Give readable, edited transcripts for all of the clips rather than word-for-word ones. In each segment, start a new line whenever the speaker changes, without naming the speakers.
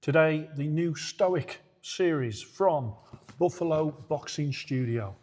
Today, the new STOIC series from Buffalo Boxing Studio.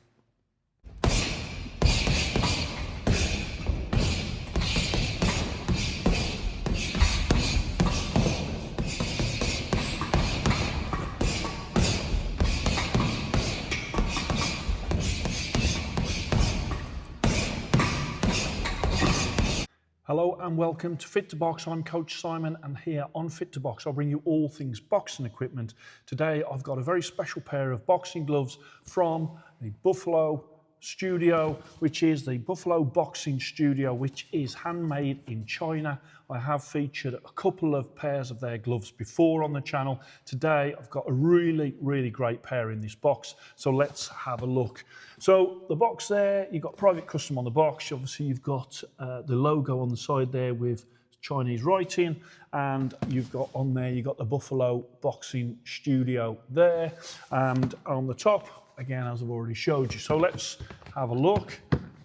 Hello and welcome to Fit to Box. I'm Coach Simon, and here on Fit to Box I'll bring you all things boxing equipment. Today I've got a very special pair of boxing gloves from the Buffalo Studio, which is the Buffalo Boxing Studio, which is handmade in China. I have featured a couple of pairs of their gloves before on the channel. Today I've got a really great pair in this box, so let's have a look. So the box there, you've got private custom on the box. Obviously you've got the logo on the side there with Chinese writing, and you've got on there, you've got the Buffalo Boxing Studio there, and on the top, again, as I've already showed you. So let's have a look,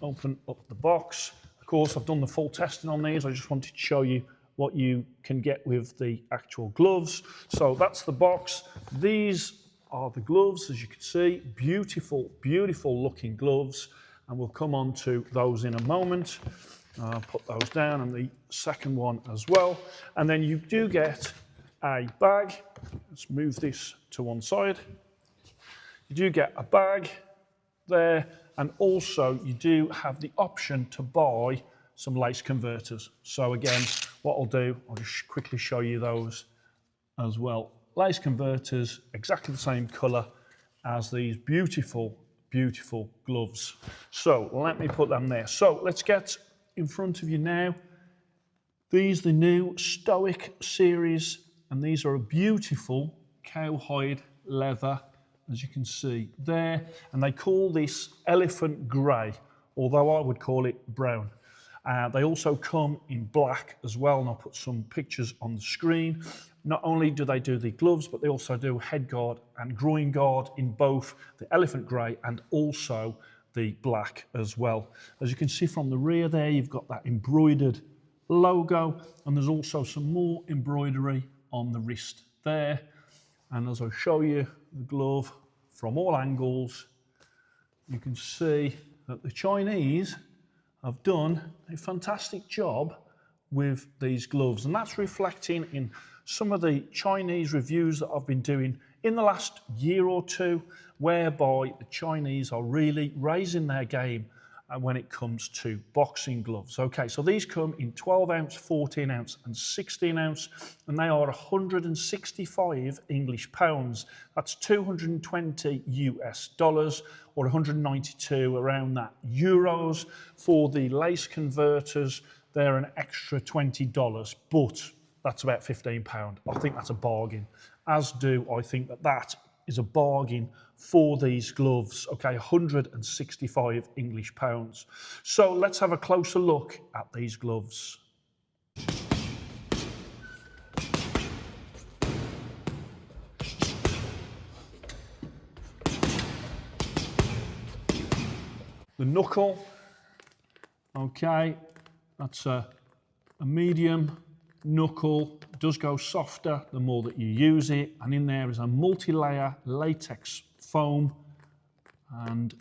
open up the box. Of course, I've done the full testing on these. I just wanted to show you what you can get with the actual gloves. So that's the box. These are the gloves, as you can see. Beautiful looking gloves. And we'll come on to those in a moment. I'll put those down, and the second one as well. And then you do get a bag. Let's move this to one side. You do get a bag there, and also you do have the option to buy some lace converters. So again, what I'll do, I'll just quickly show you those as well. Lace converters, exactly the same colour as these beautiful gloves. So let me put them there. So let's get in front of you now. These are the new STOIC series, and these are a beautiful cowhide leather, as you can see there, and they call this elephant grey, although I would call it brown. They also come in black as well, and I'll put some pictures on the screen. Not only do they do the gloves, but they also do head guard and groin guard in both the elephant grey and also the black as well. As you can see from the rear there, you've got that embroidered logo, and there's also some more embroidery on the wrist there. And as I show you the glove from all angles, you can see that the Chinese have done a fantastic job with these gloves, and that's reflecting in some of the Chinese reviews that I've been doing in the last year or two, whereby the Chinese are really raising their game when it comes to boxing gloves. Okay, so these come in 12 ounce, 14 ounce and 16 ounce, and they are 165 English pounds. That's 220 US dollars, or 192 around that euros. For the lace converters, they're an extra $20, but that's about £15. I think that's a bargain, as do I think that that is a bargain for these gloves. Okay, 165 English pounds. So let's have a closer look at these gloves. The knuckle, okay, that's a medium knuckle. It does go softer the more that you use it, and in there is a multi-layer latex foam and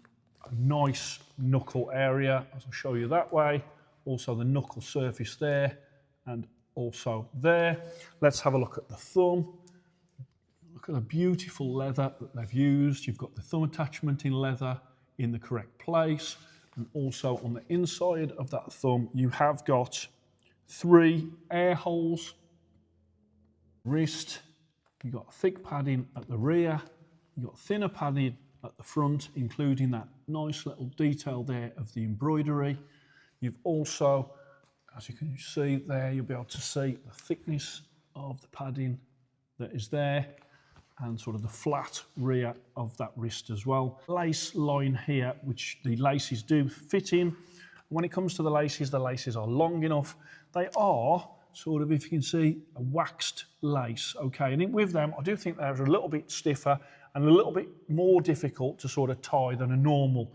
a nice knuckle area, as I'll show you that way. Also the knuckle surface there and also there. Let's have a look at the thumb. Look at the beautiful leather that they've used. You've got the thumb attachment in leather in the correct place, and also on the inside of that thumb you have got 3 air holes. Wrist, you've got thick padding at the rear, you've got thinner padding at the front, including that nice little detail there of the embroidery. You've also, as you can see there, you'll be able to see the thickness of the padding that is there, and sort of the flat rear of that wrist as well. Lace line here, which the laces do fit in. When it comes to the laces are long enough. They are sort of, if you can see, a waxed lace, okay? And with them, I do think they're a little bit stiffer and a little bit more difficult to sort of tie than a normal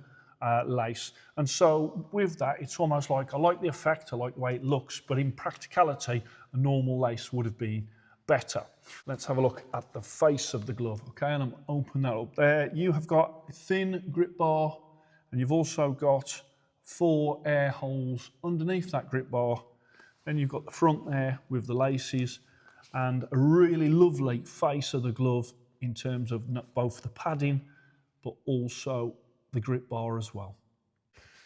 lace. And so with that, it's almost like, I like the effect, I like the way it looks, but in practicality, a normal lace would have been better. Let's have a look at the face of the glove, okay? And I'm open that up there. You have got a thin grip bar, and you've also got 4 air holes underneath that grip bar. Then you've got the front there with the laces, and a really lovely face of the glove in terms of both the padding, but also the grip bar as well.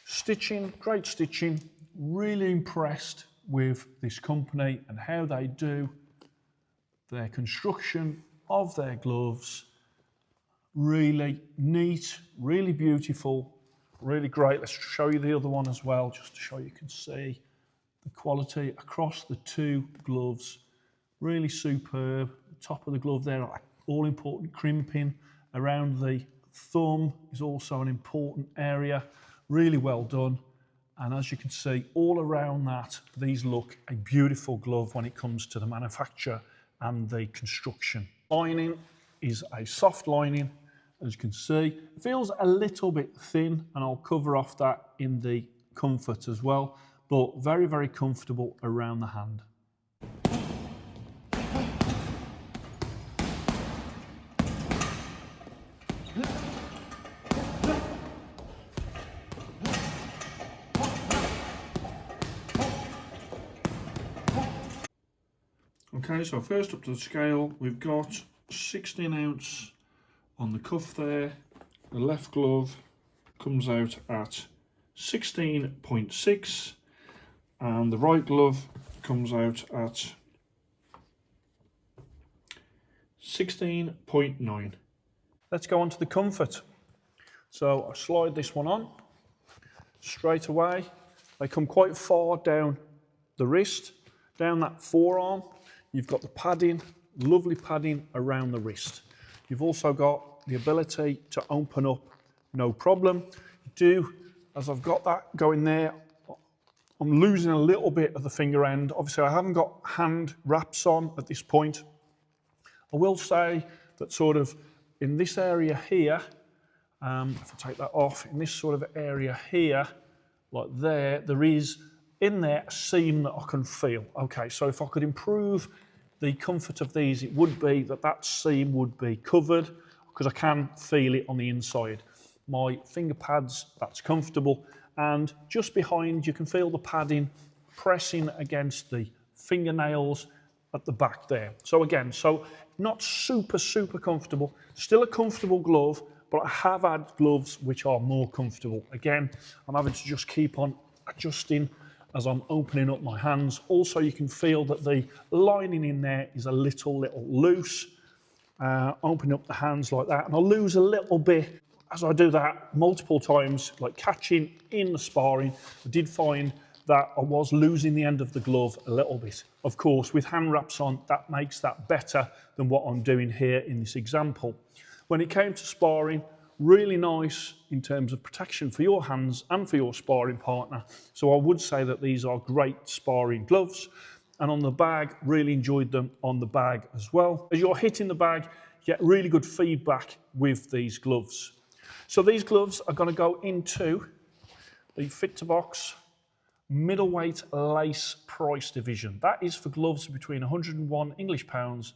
Stitching, great stitching. Really impressed with this company and how they do their construction of their gloves. Really neat, really beautiful, really great. Let's show you the other one as well, just to show you can see the quality across the 2 gloves. Really superb. The top of the glove there, like all important crimping around the thumb is also an important area. Really well done. And as you can see, all around that, these look a beautiful glove when it comes to the manufacture and the construction. Lining is a soft lining, as you can see. It feels a little bit thin, and I'll cover off that in the comfort as well, but very, very comfortable around the hand. Okay, so first up to the scale, we've got 16 ounce on the cuff there. The left glove comes out at 16.6 and the right glove comes out at 16.9. Let's go on to the comfort. So I slide this one on straight away. They come quite far down the wrist, down that forearm. You've got the padding, lovely padding around the wrist. You've also got the ability to open up, no problem. You do, as I've got that going there, I'm losing a little bit of the finger end. Obviously, I haven't got hand wraps on at this point. I will say that sort of in this area here, if I take that off, in this sort of area here, like there is in there a seam that I can feel. Okay, so if I could improve the comfort of these, it would be that that seam would be covered, because I can feel it on the inside. My finger pads, that's comfortable, and just behind you can feel the padding pressing against the fingernails at the back there. So again, so not super comfortable, still a comfortable glove, but I have had gloves which are more comfortable. Again, I'm having to just keep on adjusting as I'm opening up my hands. Also, you can feel that the lining in there is a little loose. Open up the hands like that, and I'll lose a little bit as I do that multiple times, like catching in the sparring. I did find that I was losing the end of the glove a little bit. Of course, with hand wraps on, that makes that better than what I'm doing here in this example. When it came to sparring, really nice in terms of protection for your hands and for your sparring partner. So I would say that these are great sparring gloves. And on the bag, really enjoyed them on the bag as well. As you're hitting the bag, you get really good feedback with these gloves. So these gloves are going to go into the Fit to Box middleweight lace price division. That is for gloves between 101 English pounds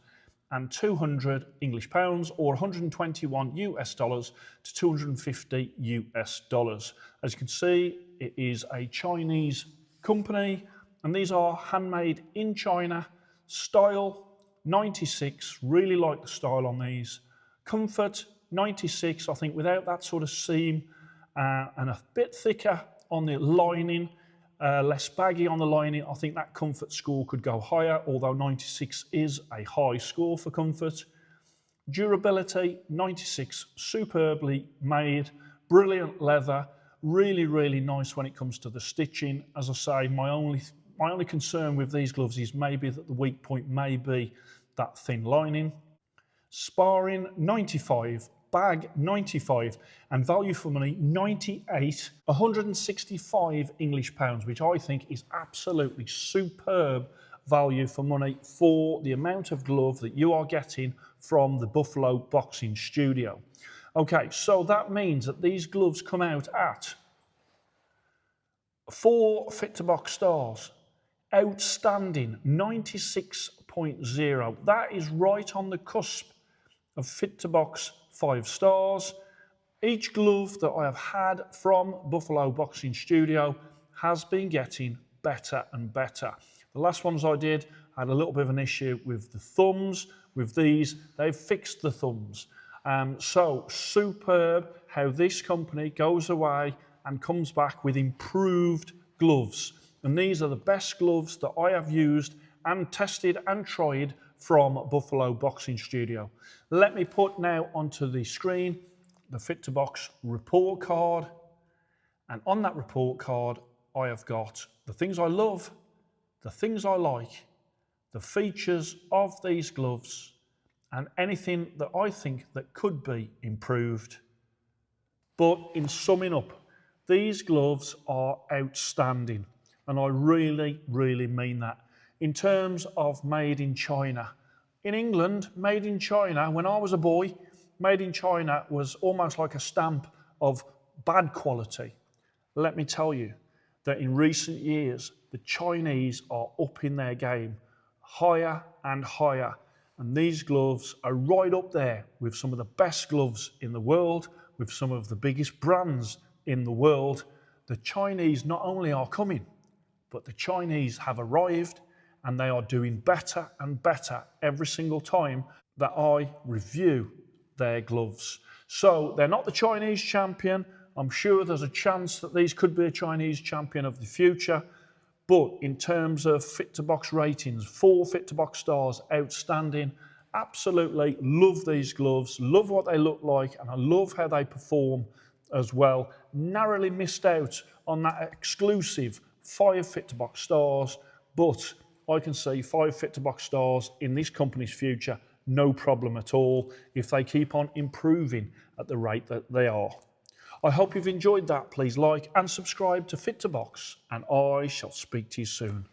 and 200 English pounds, or 121 US dollars to 250 US dollars. As you can see, it is a Chinese company, and these are handmade in China. Style 96, really like the style on these. Comfort 96, I think without that sort of seam, and a bit thicker on the lining, less baggy on the lining, I think that comfort score could go higher, although 96 is a high score for comfort. Durability 96, superbly made, brilliant leather, really nice when it comes to the stitching. As I say, my only concern with these gloves is maybe that the weak point may be that thin lining. Sparring 95, bag 95, and value for money 98, 165 English pounds, which I think is absolutely superb value for money for the amount of glove that you are getting from the Buffalo Boxing Studio. Okay, so that means that these gloves come out at 4 Fit to Box stars, outstanding, 96.0. That is right on the cusp of Fit to Box 5 stars. Each glove that I have had from Buffalo Boxing Studio has been getting better and better. The last ones I did had a little bit of an issue with the thumbs. With these, they've fixed the thumbs. So superb how this company goes away and comes back with improved gloves. And these are the best gloves that I have used and tested and tried from Buffalo Boxing Studio. Let me put now onto the screen the Fit to Box report card. And on that report card, I have got the things I love, the things I like, the features of these gloves, and anything that I think that could be improved. But in summing up, these gloves are outstanding. And I really, really mean that. In terms of made in China. In England, made in China, when I was a boy, made in China was almost like a stamp of bad quality. Let me tell you that in recent years, the Chinese are up in their game, higher and higher. And these gloves are right up there with some of the best gloves in the world, with some of the biggest brands in the world. The Chinese not only are coming, but the Chinese have arrived and they are doing better and better every single time that I review their gloves. So they're not the Chinese champion. I'm sure there's a chance that these could be a Chinese champion of the future. But in terms of Fit to Box ratings, 4 Fit to Box stars, outstanding. Absolutely love these gloves, love what they look like, and I love how they perform as well. Narrowly missed out on that exclusive 5 Fit to Box stars, but I can see 5 Fit to Box stars in this company's future, no problem at all, if they keep on improving at the rate that they are. I hope you've enjoyed that. Please like and subscribe to Fit to Box, and I shall speak to you soon.